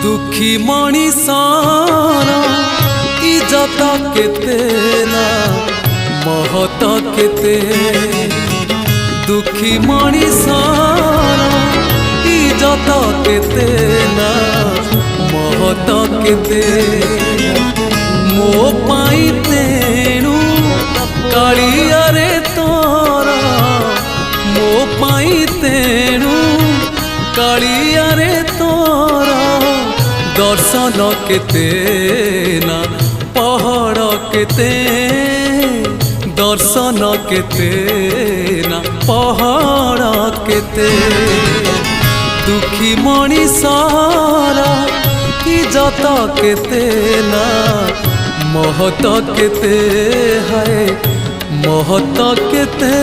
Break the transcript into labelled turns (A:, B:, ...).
A: दुखी मणिषर इज्जत केते ना महत केते। दुखी मणिषर इज्जत केते ना महत केते। मो पाई तेणु कालिया रे तोरा, मो पाई तेणु कालिया रे तोरा। दर्शन केते ना पहाड़ केते, दर्शन केते ना पहाड़ केते। दुखी मणिषर इज्जत केते ना महत केते, है महत केते।